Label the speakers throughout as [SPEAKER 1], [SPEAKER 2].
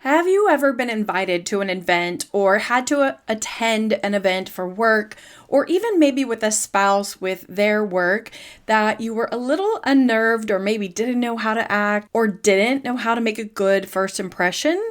[SPEAKER 1] Have you ever been invited to an event or had to attend an event for work, or even maybe with a spouse with their work, that you were a little unnerved or maybe didn't know how to act or didn't know how to make a good first impression?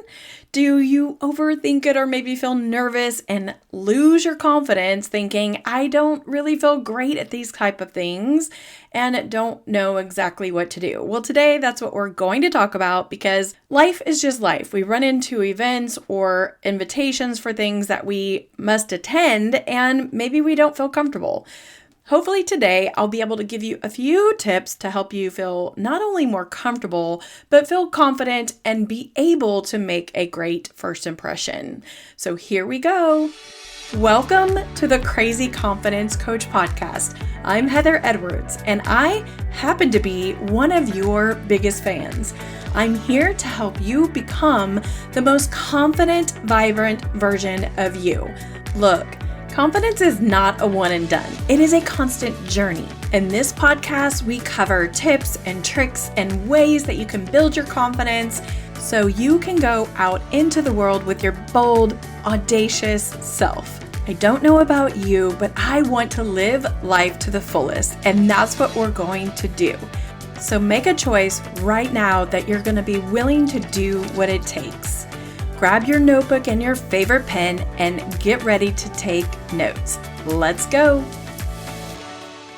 [SPEAKER 1] Do you overthink it or maybe feel nervous and lose your confidence thinking, I don't really feel great at these type of things and don't know exactly what to do? Well, today that's what we're going to talk about because life is just life. We run into events or invitations for things that we must attend and maybe we don't feel comfortable. Hopefully today I'll be able to give you a few tips to help you feel not only more comfortable, but feel confident and be able to make a great first impression. So here we go. Welcome to the Crazy Confidence Coach podcast. I'm Heather Edwards, and I happen to be one of your biggest fans. I'm here to help you become the most confident, vibrant version of you. Look, confidence is not a one and done. It is a constant journey. In this podcast, we cover tips and tricks and ways that you can build your confidence so you can go out into the world with your bold, audacious self. I don't know about you, but I want to live life to the fullest, and that's what we're going to do. So make a choice right now that you're going to be willing to do what it takes. Grab your notebook and your favorite pen and get ready to take notes. Let's go.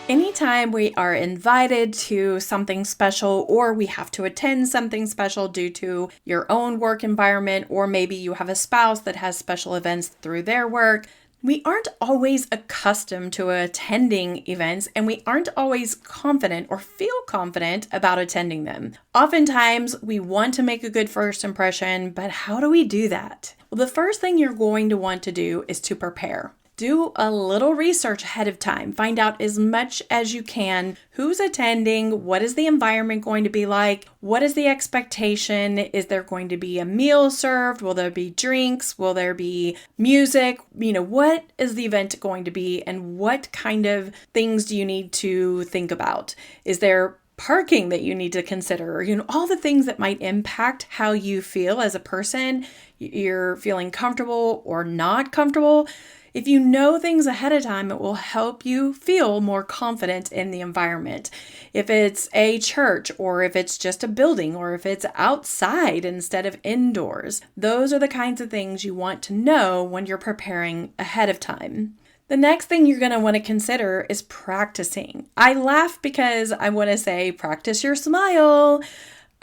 [SPEAKER 1] Anytime we are invited to something special or we have to attend something special due to your own work environment, or maybe you have a spouse that has special events through their work, we aren't always accustomed to attending events and we aren't always confident or feel confident about attending them. Oftentimes, we want to make a good first impression, but how do we do that? Well, the first thing you're going to want to do is to prepare. Do a little research ahead of time. Find out as much as you can. Who's attending? What is the environment going to be like? What is the expectation? Is there going to be a meal served? Will there be drinks? Will there be music? What is the event going to be? And what kind of things do you need to think about? Is there parking that you need to consider? All the things that might impact how you feel as a person. You're feeling comfortable or not comfortable. If you know things ahead of time, it will help you feel more confident in the environment. If it's a church, or if it's just a building, or if it's outside instead of indoors, those are the kinds of things you want to know when you're preparing ahead of time. The next thing you're going to want to consider is practicing. I laugh because I want to say practice your smile.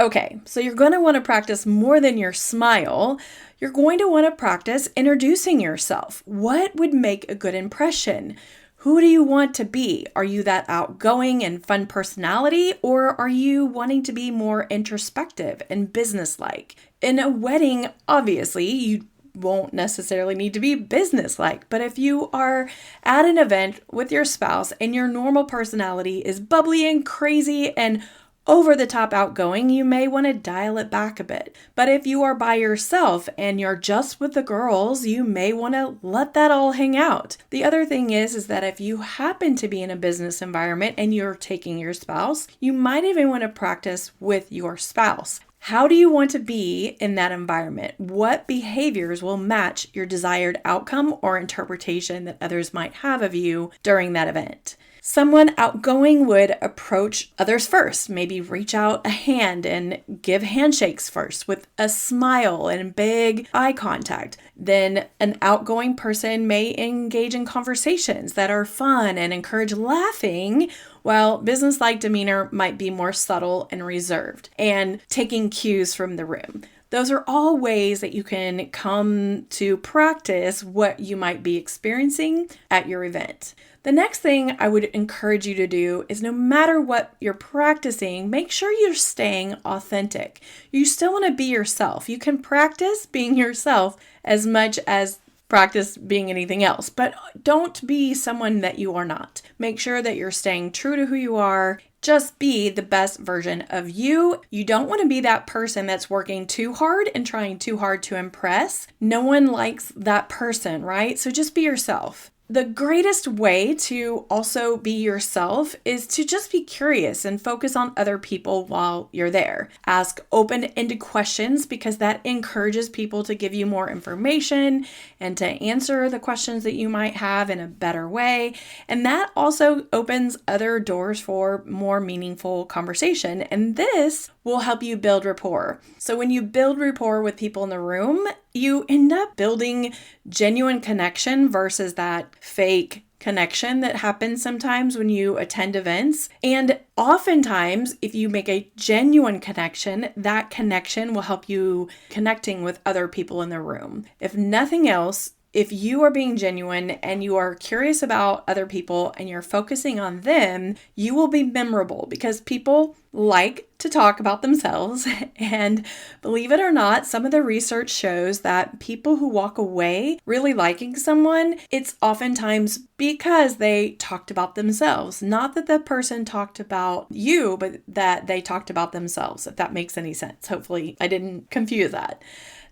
[SPEAKER 1] Okay, so you're going to want to practice more than your smile. You're going to want to practice introducing yourself. What would make a good impression? Who do you want to be? Are you that outgoing and fun personality, or are you wanting to be more introspective and businesslike? In a wedding, obviously, you won't necessarily need to be businesslike, but if you are at an event with your spouse and your normal personality is bubbly and crazy and over the top outgoing, you may want to dial it back a bit. But if you are by yourself and you're just with the girls, you may want to let that all hang out. The other thing is that if you happen to be in a business environment and you're taking your spouse, you might even want to practice with your spouse. How do you want to be in that environment? What behaviors will match your desired outcome or interpretation that others might have of you during that event? Someone outgoing would approach others first, maybe reach out a hand and give handshakes first with a smile and big eye contact. Then an outgoing person may engage in conversations that are fun and encourage laughing, while business-like demeanor might be more subtle and reserved and taking cues from the room. Those are all ways that you can come to practice what you might be experiencing at your event. The next thing I would encourage you to do is, no matter what you're practicing, make sure you're staying authentic. You still want to be yourself. You can practice being yourself as much as practice being anything else, but don't be someone that you are not. Make sure that you're staying true to who you are. Just be the best version of you. You don't want to be that person that's working too hard and trying too hard to impress. No one likes that person, right? So just be yourself. The greatest way to also be yourself is to just be curious and focus on other people while you're there. Ask open-ended questions because that encourages people to give you more information and to answer the questions that you might have in a better way. And that also opens other doors for more meaningful conversation. And this will help you build rapport. So when you build rapport with people in the room, you end up building genuine connection versus that fake connection that happens sometimes when you attend events. And oftentimes, if you make a genuine connection, that connection will help you connecting with other people in the room. If nothing else, if you are being genuine and you are curious about other people and you're focusing on them, you will be memorable because people like to talk about themselves. And believe it or not, some of the research shows that people who walk away really liking someone, it's oftentimes because they talked about themselves. Not that the person talked about you, but that they talked about themselves, if that makes any sense. Hopefully, I didn't confuse that.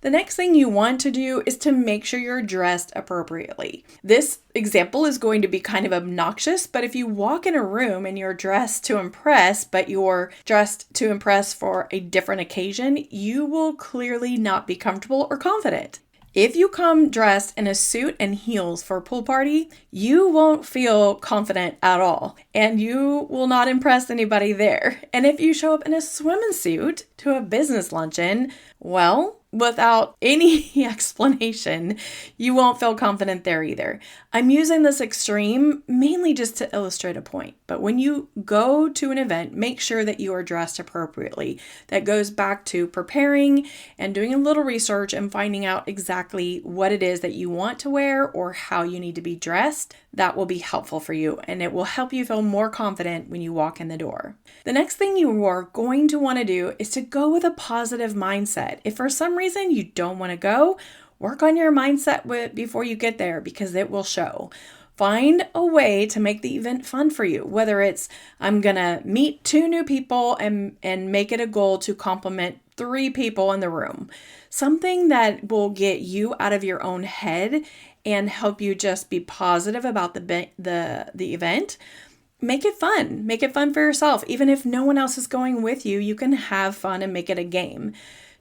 [SPEAKER 1] The next thing you want to do is to make sure you're dressed appropriately. This example is going to be kind of obnoxious, but if you walk in a room and you're dressed to impress, but you're dressed to impress for a different occasion, you will clearly not be comfortable or confident. If you come dressed in a suit and heels for a pool party, you won't feel confident at all, and you will not impress anybody there. And if you show up in a swimming suit to a business luncheon, well, without any explanation, you won't feel confident there either. I'm using this extreme mainly just to illustrate a point, but when you go to an event, make sure that you are dressed appropriately. That goes back to preparing and doing a little research and finding out exactly what it is that you want to wear or how you need to be dressed. That will be helpful for you, and it will help you feel more confident when you walk in the door. The next thing you are going to want to do is to go with a positive mindset. If for some reason you don't want to go, work on your mindset before you get there because it will show. Find a way to make the event fun for you, whether it's I'm going to meet 2 new people and make it a goal to compliment 3 people in the room. Something that will get you out of your own head and help you just be positive about the event. Make it fun. Make it fun for yourself. Even if no one else is going with you, you can have fun and make it a game.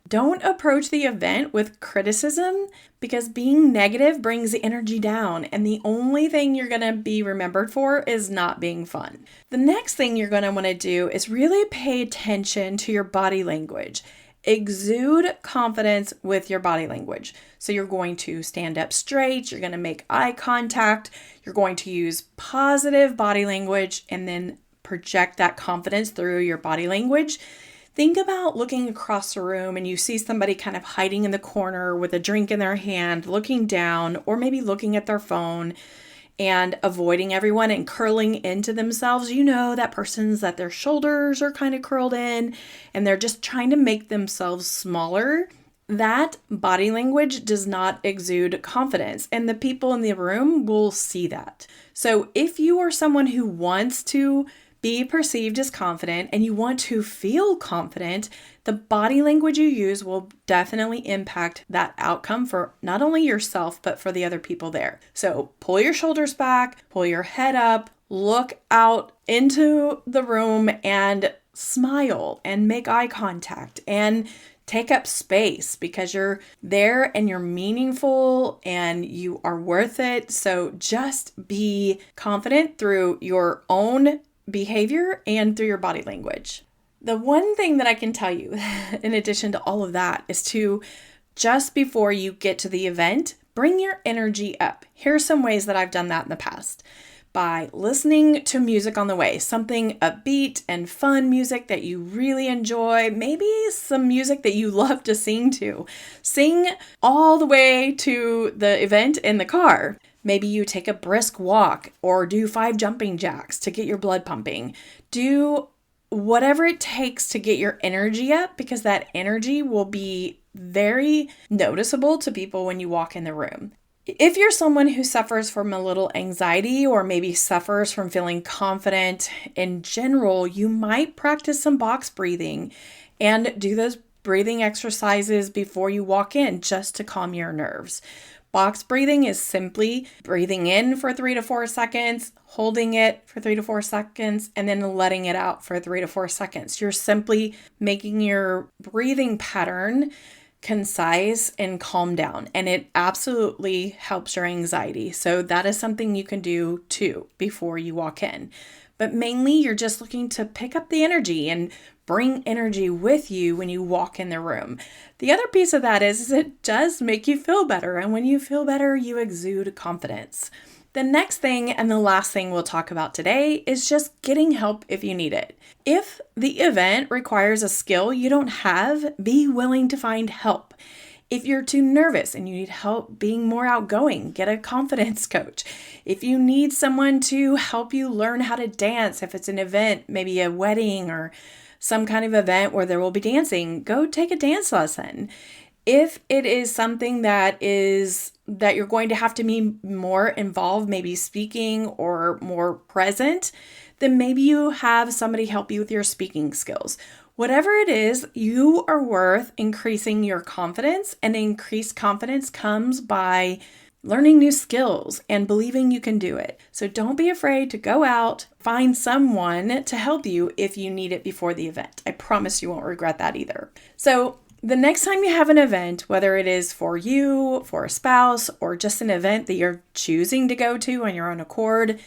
[SPEAKER 1] Don't approach the event with criticism because being negative brings the energy down, and the only thing you're going to be remembered for is not being fun. The next thing you're going to want to do is really pay attention to your body language. Exude confidence with your body language. So you're going to stand up straight, you're going to make eye contact, you're going to use positive body language and then project that confidence through your body language. Think about looking across the room and you see somebody kind of hiding in the corner with a drink in their hand, looking down, or maybe looking at their phone and avoiding everyone and curling into themselves. You know that their shoulders are kind of curled in and they're just trying to make themselves smaller. That body language does not exude confidence, and the people in the room will see that. So if you are someone who wants to be perceived as confident and you want to feel confident, the body language you use will definitely impact that outcome for not only yourself, but for the other people there. So pull your shoulders back, pull your head up, look out into the room and smile and make eye contact and take up space because you're there and you're meaningful and you are worth it. So just be confident through your own behavior and through your body language. The one thing that I can tell you, in addition to all of that, is to just before you get to the event, bring your energy up. Here are some ways that I've done that in the past. By listening to music on the way, something upbeat and fun music that you really enjoy, maybe some music that you love to sing to. Sing all the way to the event in the car. Maybe you take a brisk walk or do 5 jumping jacks to get your blood pumping. Do whatever it takes to get your energy up because that energy will be very noticeable to people when you walk in the room. If you're someone who suffers from a little anxiety or maybe suffers from feeling confident in general, you might practice some box breathing and do those breathing exercises before you walk in just to calm your nerves. Box breathing is simply breathing in for 3 to 4 seconds, holding it for 3 to 4 seconds, and then letting it out for 3 to 4 seconds. You're simply making your breathing pattern concise and calm down, and it absolutely helps your anxiety. So that is something you can do too before you walk in. But mainly you're just looking to pick up the energy and bring energy with you when you walk in the room. The other piece of that is it does make you feel better. And when you feel better, you exude confidence. The next thing and the last thing we'll talk about today is just getting help if you need it. If the event requires a skill you don't have, be willing to find help. If you're too nervous and you need help being more outgoing, get a confidence coach. If you need someone to help you learn how to dance, if it's an event, maybe a wedding or some kind of event where there will be dancing, go take a dance lesson. If it is something that you're going to have to be more involved, maybe speaking or more present, then maybe you have somebody help you with your speaking skills. Whatever it is, you are worth increasing your confidence, and increased confidence comes by learning new skills and believing you can do it. So don't be afraid to go out, find someone to help you if you need it before the event. I promise you won't regret that either. So the next time you have an event, whether it is for you, for a spouse, or just an event that you're choosing to go to on your own accord,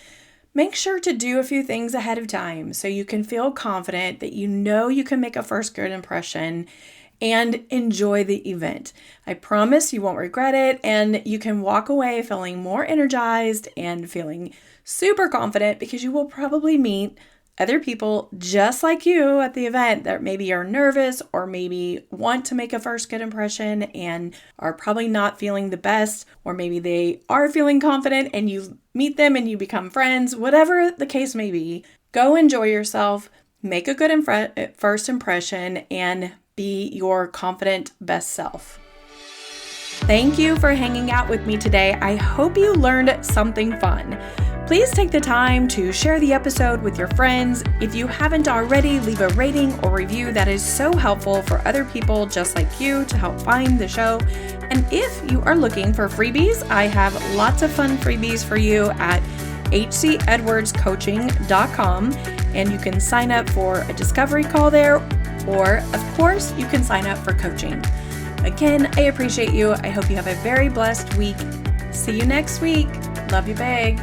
[SPEAKER 1] make sure to do a few things ahead of time so you can feel confident that you know you can make a first good impression and enjoy the event. I promise you won't regret it, and you can walk away feeling more energized and feeling super confident because you will probably meet other people just like you at the event that maybe are nervous or maybe want to make a first good impression and are probably not feeling the best, or maybe they are feeling confident and you meet them and you become friends. Whatever the case may be, go enjoy yourself, make a good first impression, and be your confident best self. Thank you for hanging out with me today. I hope you learned something fun. Please take the time to share the episode with your friends. If you haven't already, leave a rating or review. That is so helpful for other people just like you to help find the show. And if you are looking for freebies, I have lots of fun freebies for you at hcedwardscoaching.com, and you can sign up for a discovery call there, or of course, you can sign up for coaching. Again, I appreciate you. I hope you have a very blessed week. See you next week. Love you big.